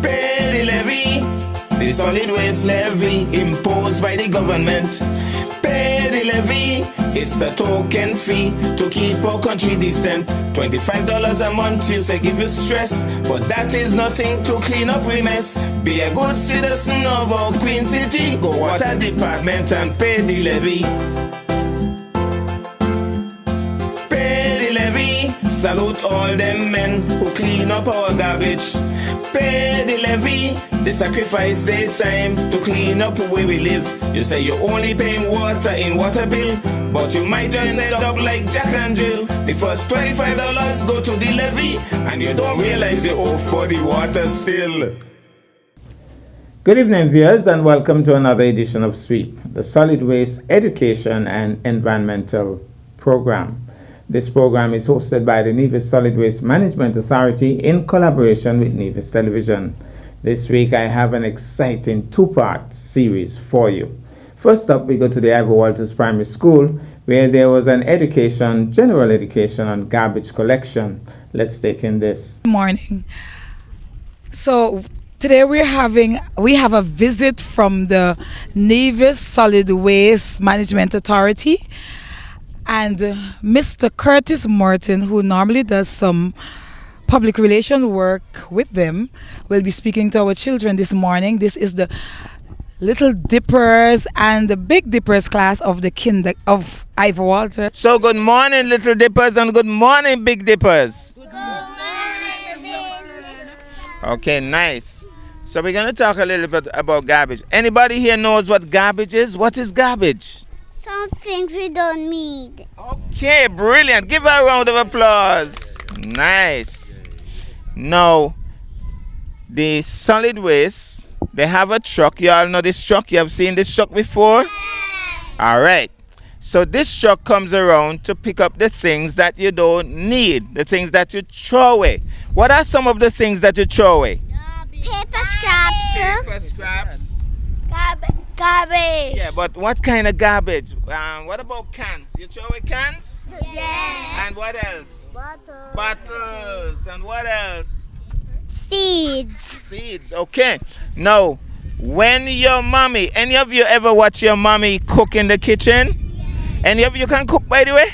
Pay the levy, the solid waste levy imposed by the government. Pay the levy, it's a token fee to keep our country decent. $25 a month, you say give you stress, but that is nothing to clean up we mess. Be a good citizen of our Queen City, go water department and pay the levy. Pay the levy, salute all them men who clean up our garbage. Pay the levy, they sacrifice their time to clean up where we live. You say you're only paying water in water bill, but you might just end up like Jack and Jill. The first $25 go to the levy, and you don't realize you owe for the water still. Good evening, viewers, and welcome to another edition of SWEEP, the Solid Waste Education and Environmental Program. This program is hosted by the Nevis Solid Waste Management Authority in collaboration with Nevis Television. This week I have an exciting two-part series for you. First up, we go to the Ivor Walters Primary School, where there was an general education on garbage collection. Let's take in this. Good morning. So today we have a visit from the Nevis Solid Waste Management Authority. And Mr. Curtis Morton, who normally does some public relation work with them, will be speaking to our children this morning. This is the Little Dippers and the Big Dippers class of the of Ivor Walter. So good morning, Little Dippers, and good morning, Big Dippers. Good morning. Okay, nice. So we're going to talk a little bit about garbage. Anybody here knows what garbage is? What is garbage? Some things we don't need. Okay, brilliant. Give her a round of applause. Nice. Now, the solid waste, they have a truck. You all know this truck? You have seen this truck before? All right. So this truck comes around to pick up the things that you don't need, the things that you throw away. What are some of the things that you throw away? Paper scraps. Paper scraps. Garbage. Yeah, but what kind of garbage? What about cans? You throw away cans? Yes. And what else? Bottles. Bottles. And what else? Seeds. Seeds. Okay. Now, when your mommy, any of you ever watch your mommy cook in the kitchen? Any of you can cook, by the way?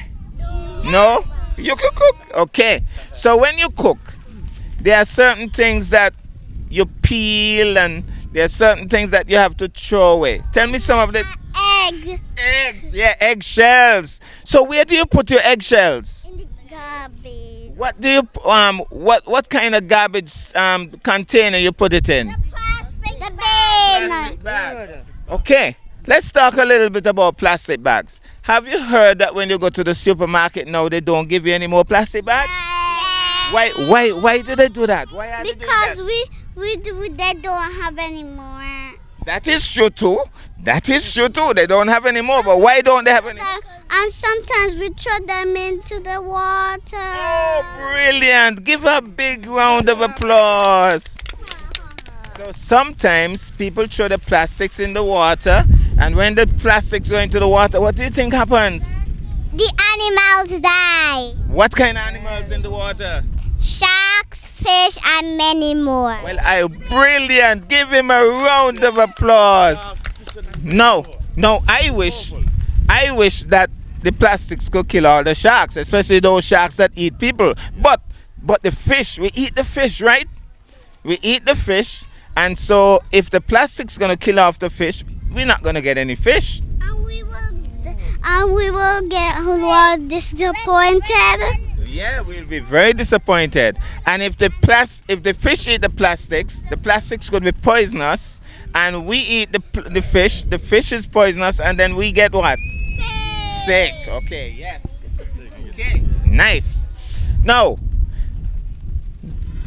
No? You can cook? Okay. So when you cook, there are certain things that you peel, and there are certain things that you have to throw away. Tell me some of the... Eggs. Yeah, eggshells. So where do you put your eggshells? In the garbage. What do you what kind of garbage container you put it in? The bin. Plastic bag. Okay, let's talk a little bit about plastic bags. Have you heard that when you go to the supermarket now, they don't give you any more plastic bags? Why do they do that? Why are they doing that? Because they don't have any more. That is true too. They don't have any more. But why don't they have any more? And sometimes we throw them into the water. Oh, brilliant. Give a big round of applause. So sometimes people throw the plastics in the water, and when the plastics go into the water, what do you think happens? The animals die. What kind of animals in the water? Sharks, fish, and many more. Well, brilliant. Give him a round of applause. No, I wish that the plastics could kill all the sharks, especially those sharks that eat people. But the fish, we eat the fish, right? We eat the fish, and so if the plastic's gonna kill off the fish, we're not gonna get any fish. And we will get disappointed. Yeah, we'll be very disappointed. And if the fish eat the plastics could be poisonous, and we eat the fish is poisonous, and then we get what? Sick. Okay, yes. Okay, nice. Now,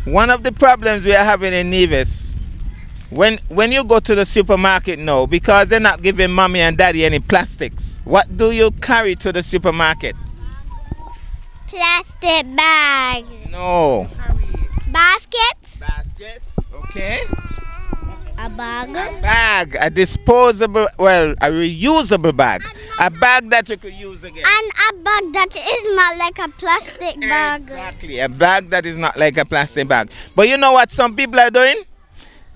one of the problems we are having in Nevis, when you go to the supermarket now, because they're not giving mommy and daddy any plastics, what do you carry to the supermarket? Plastic bags. No. Baskets. Okay. A bag. A disposable, a reusable bag. A bag that you could use again. And a bag that is not like a plastic bag. Exactly, a bag that is not like a plastic bag. But you know what some people are doing?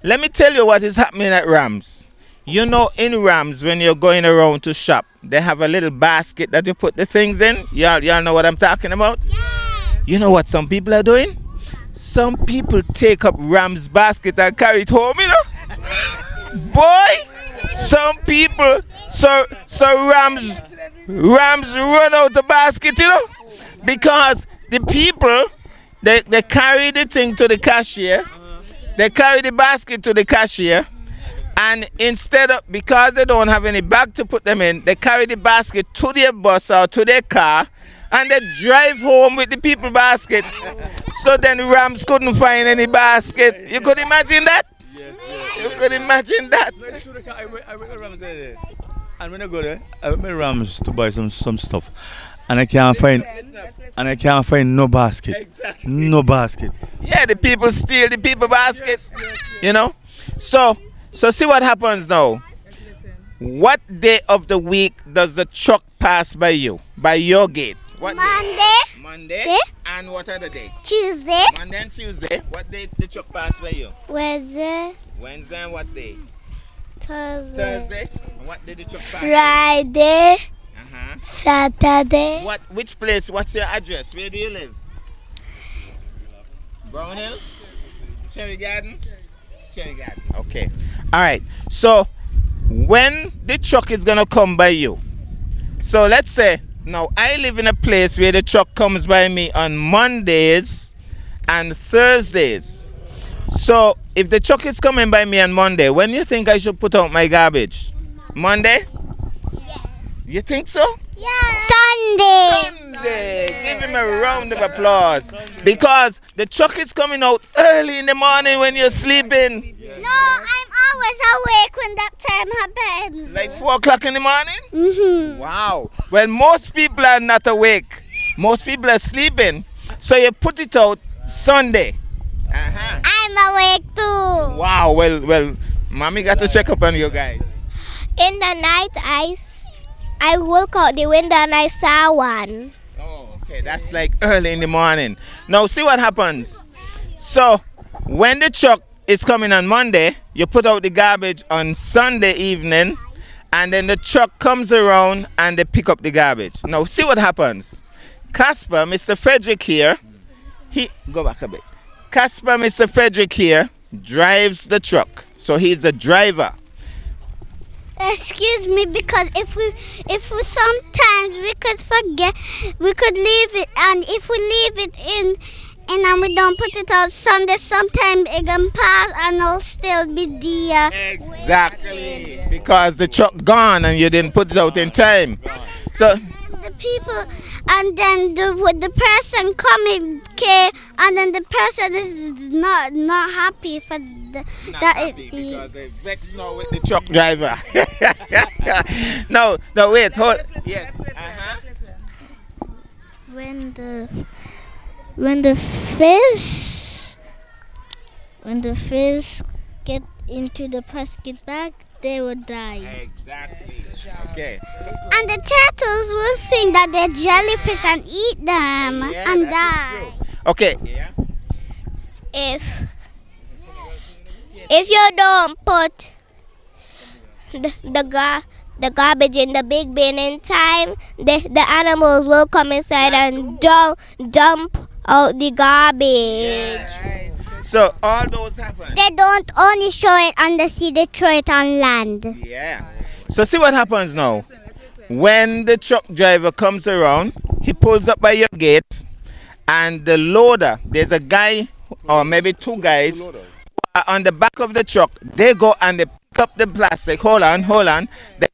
let me tell you what is happening at Rams. You know, in Rams, when you're going around to shop, they have a little basket that you put the things in. Y'all know what I'm talking about? Yeah. You know what some people are doing? Some people take up Rams basket and carry it home, you know? Boy, some people, so Rams run out the basket, you know? Because the people, they carry the thing to the cashier. They carry the basket to the cashier. And instead of, because they don't have any bag to put them in, they carry the basket to their bus or to their car and they drive home with the people basket. So then Rams couldn't find any basket. You could imagine that? Yes. You could imagine that? I went to Rams there. And when I go there, I went to Rams to buy some stuff. And I can't find no basket. Exactly. No basket. Yeah, the people steal the people basket. You know? So see what happens now. What day of the week does the truck pass by you? By your gate? What Monday. day? Monday. Day. And what other day? Tuesday. Monday and Tuesday. What day the truck pass by you? Wednesday. Wednesday and what day? Thursday. Thursday. And what day the truck pass by you? Friday. Uh-huh. Saturday. Which place? What's your address? Where do you live? Brown Hill? Cherry Garden? Cherry Garden. Okay. All right. So when the truck is gonna come by you, so let's say now I live in a place where the truck comes by me on Mondays and Thursdays. So if the truck is coming by me on Monday, when do you think I should put out my garbage? Monday? Yes. You think so? Yeah. Sunday. Sunday. Give him a round of applause. Because the truck is coming out early in the morning when you're sleeping. No, I'm always awake when that time happens. Like 4 o'clock in the morning? Mm-hmm. Wow. Well, most people are not awake. Most people are sleeping. So you put it out Sunday. Uh-huh. I'm awake too. Wow. Well, mommy got to check up on you guys. In the night, I woke out the window and I saw one. Oh, okay. That's like early in the morning. Now, see what happens. So, when the truck is coming on Monday, you put out the garbage on Sunday evening, and then the truck comes around and they pick up the garbage. Now, see what happens. Casper, Mr. Frederick here, go back a bit. Casper, Mr. Frederick here, drives the truck. So, he's the driver. Excuse me, because if we sometimes we could forget, we could leave it, and if we leave it in and we don't put it out Sunday, sometimes it can pass and it'll still be there. Exactly, because the truck gone and you didn't put it out in time. So the people, and then the person coming came, and then the person is not happy for because they vexed now with the truck driver. No, wait, hold. Yes. When the fish get into the plastic bag, they will die. Exactly. Okay. And the turtles will think that they're jellyfish and eat them and die. Okay. Yeah. If you don't put the garbage in the big bin in time, the animals will come inside and dump out the garbage. Yeah. So all those happen. They don't only show it on the sea, they throw it on land. Yeah. So see what happens now. When the truck driver comes around, he pulls up by your gate, and the loader, there's a guy or maybe 2 guys who are on the back of the truck. They go and they pick up the plastic. Hold on. They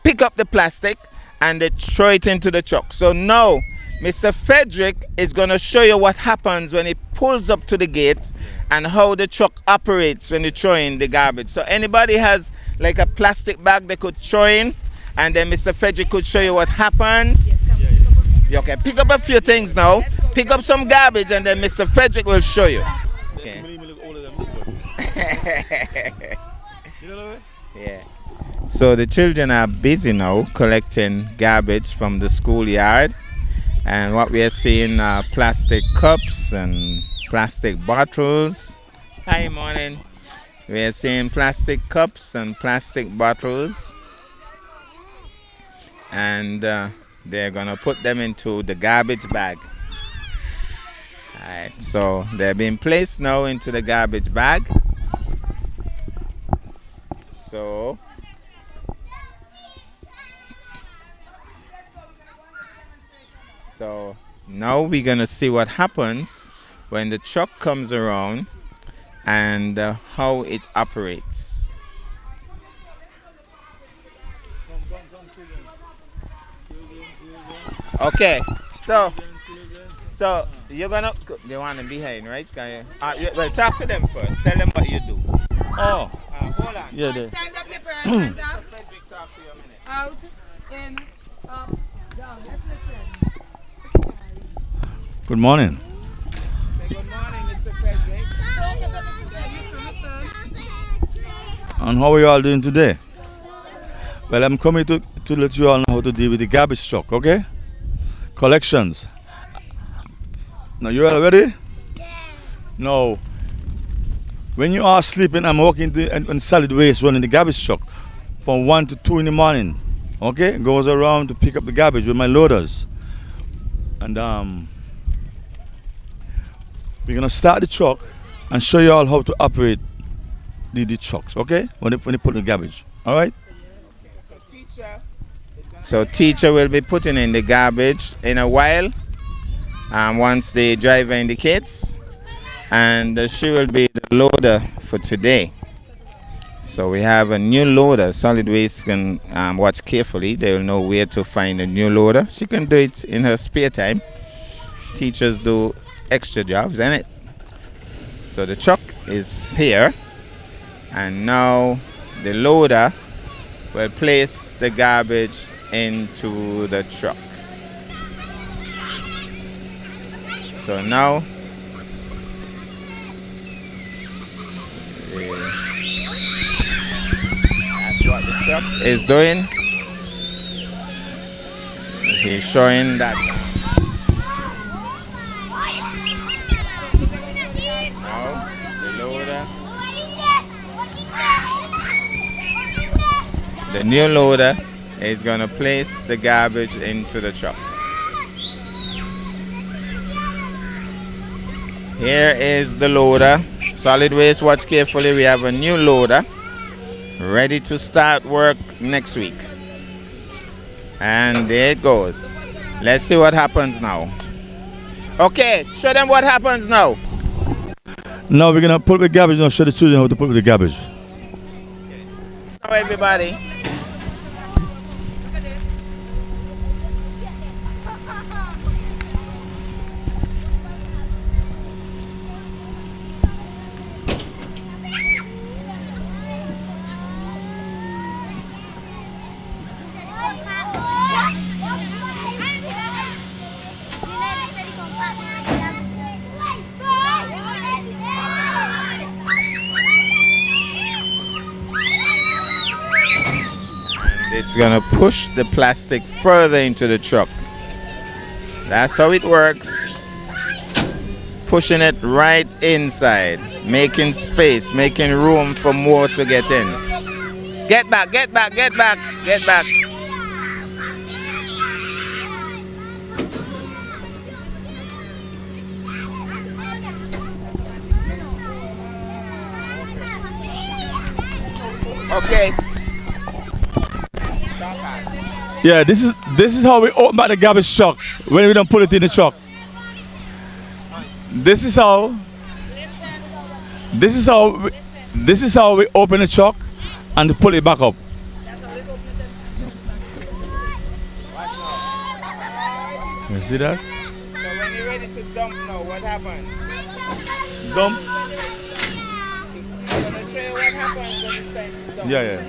pick up the plastic and they throw it into the truck. So now Mr. Frederick is going to show you what happens when he pulls up to the gate and how the truck operates when you throw in the garbage. So anybody has like a plastic bag they could throw in, and then Mr. Frederick could show you what happens. Okay, pick up a few things now. Pick up some garbage and then Mr. Frederick will show you. Okay. Yeah. So the children are busy now collecting garbage from the schoolyard, and what we are seeing are plastic cups and plastic bottles. Hi, morning. We are seeing plastic cups and plastic bottles, and they're gonna put them into the garbage bag. Alright, so they're being placed now into the garbage bag. So now we're gonna see what happens when the truck comes around and how it operates. Okay, so you're gonna, they want them behind, right? Well, talk to them first. Tell them what you do. Oh, Hold on. yeah, there. Stand up, people. Hands up. Out. In. Up. Down. Let's listen. Good morning. Say good morning, Mr. Frederick. And how are you all doing today? Well, I'm coming to let you all know how to deal with the garbage truck, okay? Collections. Now, you all ready? Yeah. Now, when you are sleeping, I'm walking on solid waste running the garbage truck from 1 to 2 in the morning, okay? Goes around to pick up the garbage with my loaders. And we're gonna start the truck and show you all how to operate the trucks, okay? When they put in the garbage, all right? So teacher will be putting in the garbage in a while, once the driver indicates, and she will be the loader for today. So we have a new loader. Solid Waste can watch carefully. They will know where to find a new loader. She can do it in her spare time. Teachers do extra jobs, isn't it? So the truck is here, and now the loader will place the garbage into the truck. So now that's what the truck is doing. He's showing that now the new loader is going to place the garbage into the truck. Here is the loader. Solid Waste, watch carefully. We have a new loader ready to start work next week. And there it goes. Let's see what happens now. Okay, show them what happens now. Now we're gonna put the garbage. Now show the children how to put the garbage. So everybody. It's gonna push the plastic further into the truck. That's how it works. Pushing it right inside, making space, making room for more to get in. Get back, get back, get back, get back. Okay. Yeah, this is how we open back the garbage truck when we don't put it in the truck. This is how we open the truck and pull it back up. You see that? So when you're ready to dump now, what happens? Dump. I'm gonna show you what happens when it's time to dump. Yeah.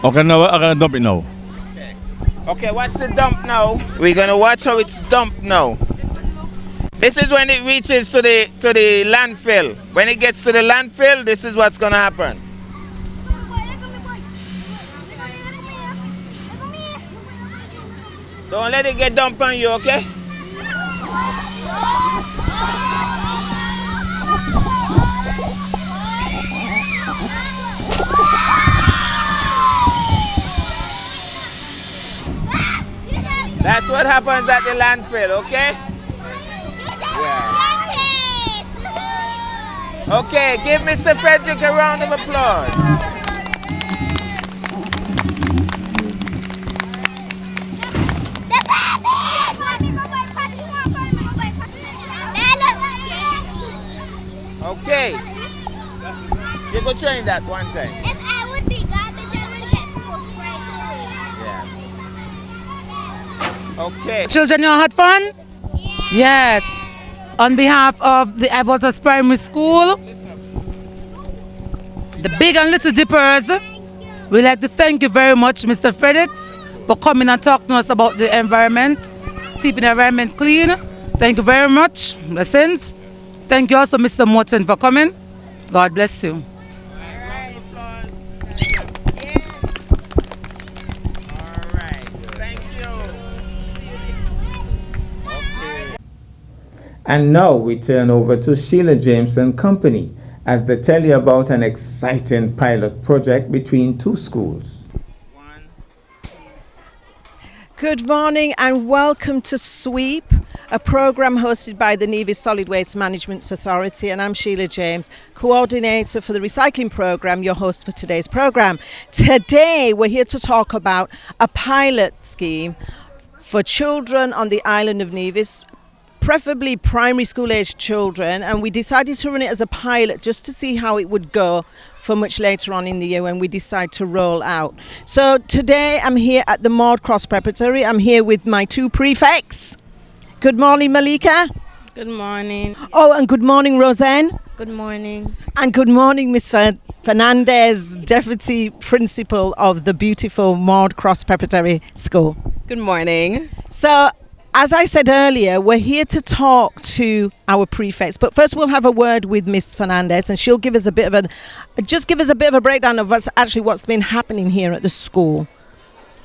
Okay, now I'm gonna dump it now. Okay, what's the dump now? We're gonna watch how it's dumped now. This is when it reaches to the landfill. When it gets to the landfill, this is what's gonna happen. Don't let it get dumped on you, okay? That's what happens at the landfill, okay? Yeah. Okay, give Mr. Frederick a round of applause. Okay. You go train that one time. If I would be garbage, I would get smushed right away. Yeah. Okay. Children, you had fun? Yes. On behalf of the Ivor Primary School, the Big and Little Dippers, we'd like to thank you very much, Mr. Fredericks, for coming and talking to us about the environment, keeping the environment clean. Thank you very much. Blessings. Thank you also, Mr. Morton, for coming. God bless you. And now we turn over to Shelagh James and Company as they tell you about an exciting pilot project between two schools. Good morning and welcome to Sweep, a program hosted by the Nevis Solid Waste Management Authority, and I'm Shelagh James, coordinator for the recycling program, your host for today's program. Today we're here to talk about a pilot scheme for children on the island of Nevis, preferably primary school age children, and we decided to run it as a pilot just to see how it would go for much later on in the year when we decide to roll out. So today I'm here at the Maud Cross Preparatory. I'm here with my two prefects. Good morning, Malika. Good morning. Oh, and good morning, Roseanne. Good morning. And good morning, Miss Fernandez, Deputy Principal of the beautiful Maud Cross Preparatory School. Good morning. So, as I said earlier, we're here to talk to our prefects, but first we'll have a word with Miss Fernandez, and she'll give us a bit of a breakdown of what's been happening here at the school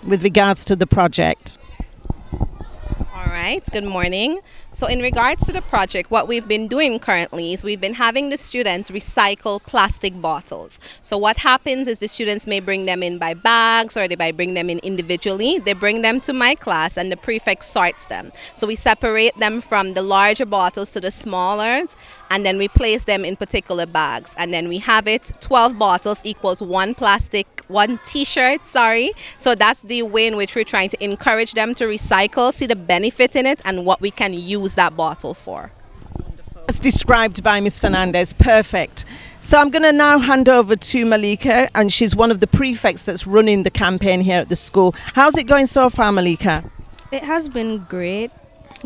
with regards to the project. All right, good morning. So in regards to the project, what we've been doing currently is we've been having the students recycle plastic bottles. So what happens is the students may bring them in by bags or they might bring them in individually. They bring them to my class and the prefect sorts them. So we separate them from the larger bottles to the smaller, and then we place them in particular bags. And then we have it 12 bottles equals one t-shirt, So that's the way in which we're trying to encourage them to recycle, see the benefit in it and what we can use that bottle for. As described by Ms. Fernandez, perfect. So I'm going to now hand over to Malika, and she's one of the prefects that's running the campaign here at the school. How's it going so far, Malika? It has been great,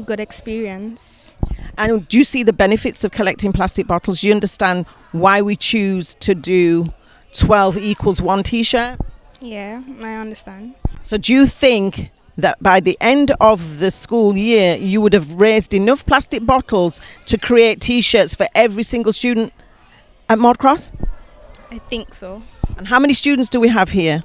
good experience. And do you see the benefits of collecting plastic bottles? Do you understand why we choose to do 12 equals one t-shirt? Yeah, I understand. So do you think that by the end of the school year you would have raised enough plastic bottles to create t-shirts for every single student at Maud Cross? I think so. And how many students do we have here?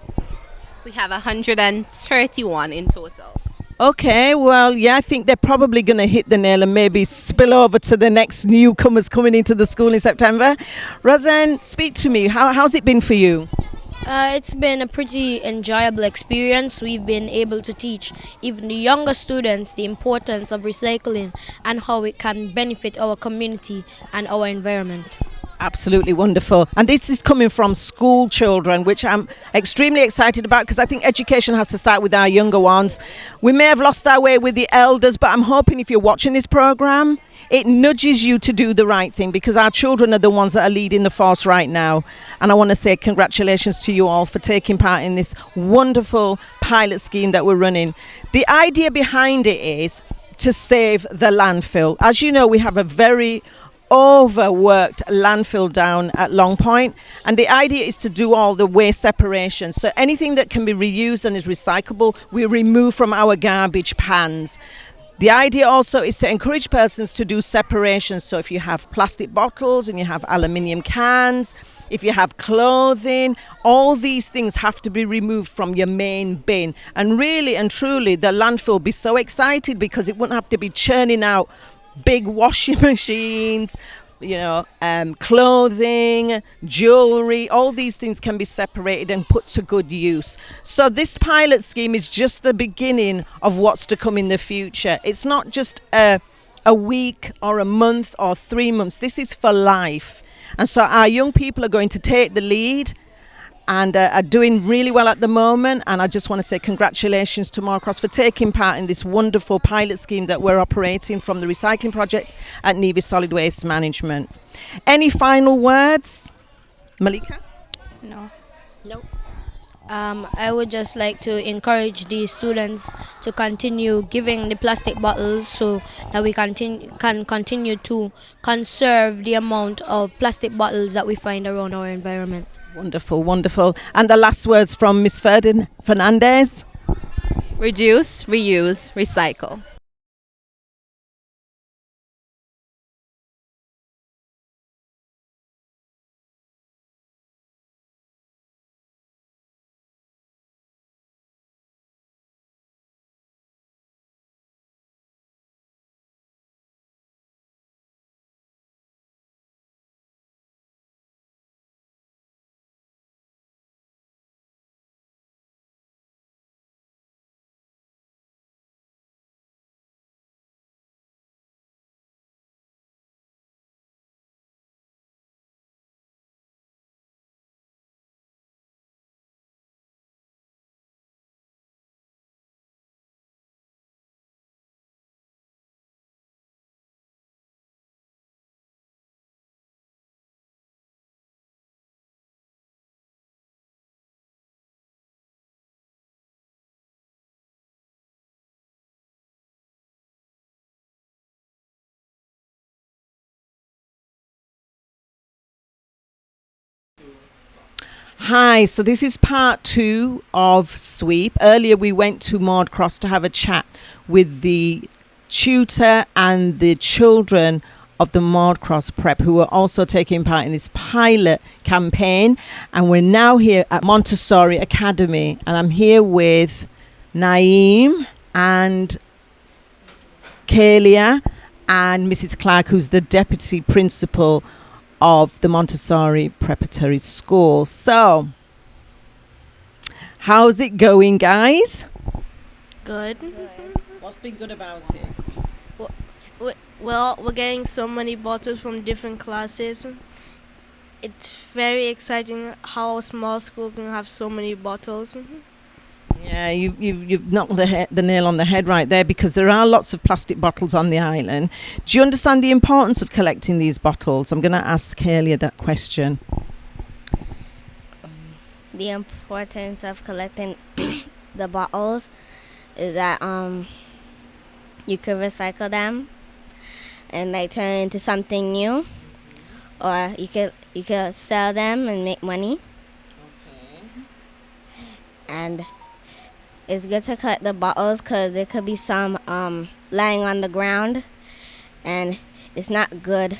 We have 131 in total. Okay, well, yeah, I think they're probably going to hit the nail and maybe spill over to the next newcomers coming into the school in September. Roseanne, speak to me. How's it been for you? It's been a pretty enjoyable experience. We've been able to teach even the younger students the importance of recycling and how it can benefit our community and our environment. Absolutely wonderful. And this is coming from school children, which I'm extremely excited about, because I think education has to start with our younger ones. We may have lost our way with the elders, but I'm hoping if you're watching this program, it nudges you to do the right thing, because our children are the ones that are leading the force right now. And I want to say congratulations to you all for taking part in this wonderful pilot scheme that we're running. The idea behind it is to save the landfill. As you know, we have a very overworked landfill down at Long Point, and the idea is to do all the waste separation. So anything that can be reused and is recyclable, we remove from our garbage pans. The idea also is to encourage persons to do separation. So if you have plastic bottles and you have aluminium cans, if you have clothing, all these things have to be removed from your main bin. And really and truly, the landfill will be so excited because it wouldn't have to be churning out big washing machines, clothing, jewelry, all these things can be separated and put to good use. So this pilot scheme is just the beginning of what's to come in the future. It's not just a week or a month or 3 months. This is for life. And so our young people are going to take the lead and are doing really well at the moment. And I just want to say congratulations to Moorcross for taking part in this wonderful pilot scheme that we're operating from the recycling project at Nevis Solid Waste Management. Any final words? Malika? No. No. I would just like to encourage the students to continue giving the plastic bottles so that we can continue to conserve the amount of plastic bottles that we find around our environment. Wonderful, wonderful. And the last words from Miss Fernandez? Reduce, reuse, recycle. Hi, so this is part 2 of Sweep. Earlier we went to Moorcross to have a chat with the tutor and the children of the Moorcross Prep who are also taking part in this pilot campaign. And we're now here at Montessori Academy, and I'm here with Naeem and Kalia and Mrs. Clark, who's the deputy principal of the Montessori Preparatory School. So, how's it going, guys? Good. What's been good about it? Well, we're getting so many bottles from different classes. It's very exciting how a small school can have so many bottles. Yeah, you've knocked the nail on the head right there, because there are lots of plastic bottles on the island. Do you understand the importance of collecting these bottles? I'm going to ask Kalia that question. The importance of collecting the bottles is that you could recycle them and like turn into something new, or you could sell them and make money. Okay. And it's good to collect the bottles because there could be some lying on the ground, and it's not good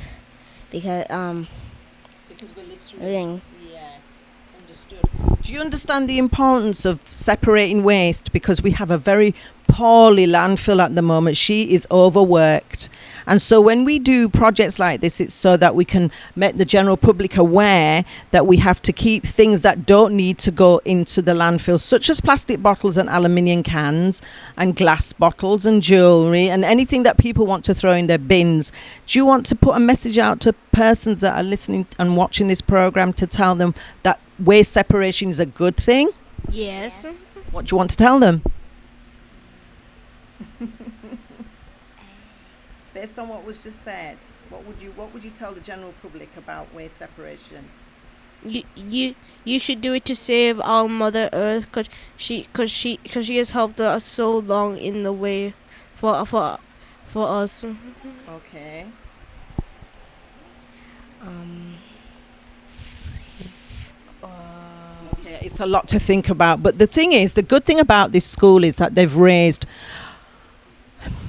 because we're literally. Yes, understood. Do you understand the importance of separating waste? Because we have a very poorly landfill at the moment. She is overworked. And so when we do projects like this, it's so that we can make the general public aware that we have to keep things that don't need to go into the landfill, such as plastic bottles and aluminium cans and glass bottles and jewelry and anything that people want to throw in their bins. Do you want to put a message out to persons that are listening and watching this program to tell them that waste separation is a good thing? Yes. What do you want to tell them? Based on what was just said, what would you tell the general public about waste separation? You should do it to save our Mother Earth, cause she has helped us so long in the way for us. Okay. Okay, it's a lot to think about. But the thing is, the good thing about this school is that they've raised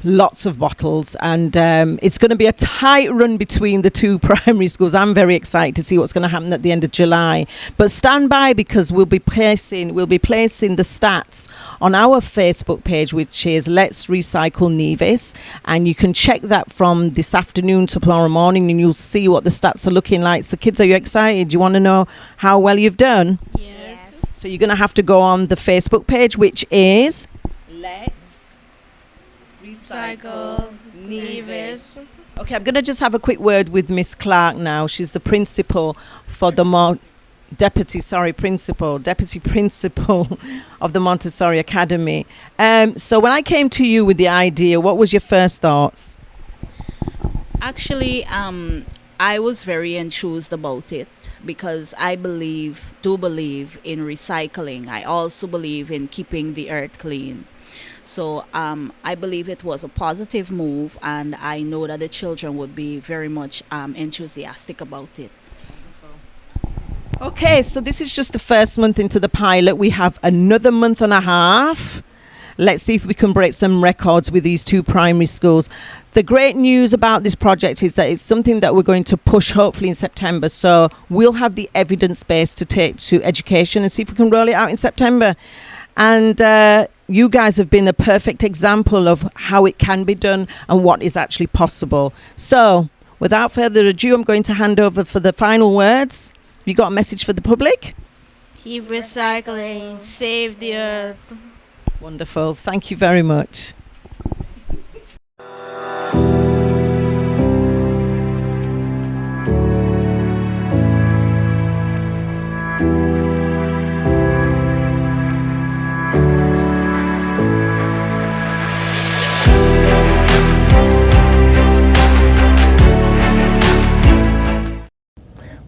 lots of bottles, and it's going to be a tight run between the two primary schools. I'm very excited to see what's going to happen at the end of July. But stand by, because we'll be placing the stats on our Facebook page, which is Let's Recycle Nevis, and you can check that from this afternoon to tomorrow morning, and you'll see what the stats are looking like. So kids, are you excited? Do you want to know how well you've done? Yes. So you're going to have to go on the Facebook page, which is Let's Recycle Nevis. Okay, I'm going to just have a quick word with Miss Clark now. She's the principal for the deputy principal of the Montessori Academy. So when I came to you with the idea, what was your first thoughts? Actually, I was very enthused about it because I do believe in recycling. I also believe in keeping the earth clean. So I believe it was a positive move, and I know that the children would be very much enthusiastic about it. Okay, so this is just the first month into the pilot. We have another month and a half. Let's see if we can break some records with these two primary schools. The great news about this project is that it's something that we're going to push hopefully in September. So we'll have the evidence base to take to education and see if we can roll it out in September. And you guys have been a perfect example of how it can be done and what is actually possible. So without further ado, I'm going to hand over for the final words. Have you got a message for the public? Keep recycling, save the earth. Wonderful. Thank you very much.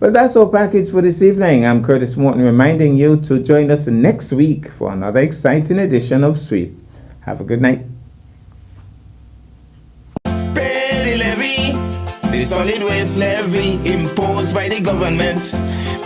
Well, that's our package for this evening. I'm Curtis Morton, reminding you to join us next week for another exciting edition of Sweep. Have a good night. Pay the levy, the solid waste levy imposed by the government.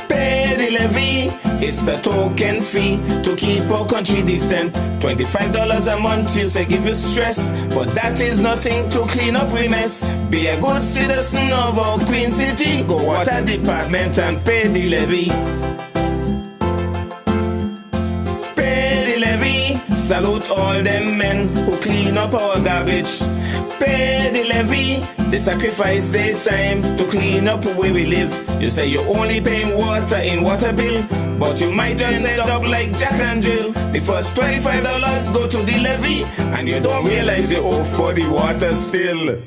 Pay the levy, it's a token fee to keep our country decent. $25 a month, you say give you stress, but that is nothing to clean up we mess. Be a good citizen of our Queen City, go water department and pay the levy. Pay the levy, salute all them men who clean up our garbage. Pay the levy, they sacrifice their time to clean up where we live. You say you're only paying water in water bill, but you might just end up like Jack and Jill. The first $25 go to the levy, and you don't realize you owe for the water still.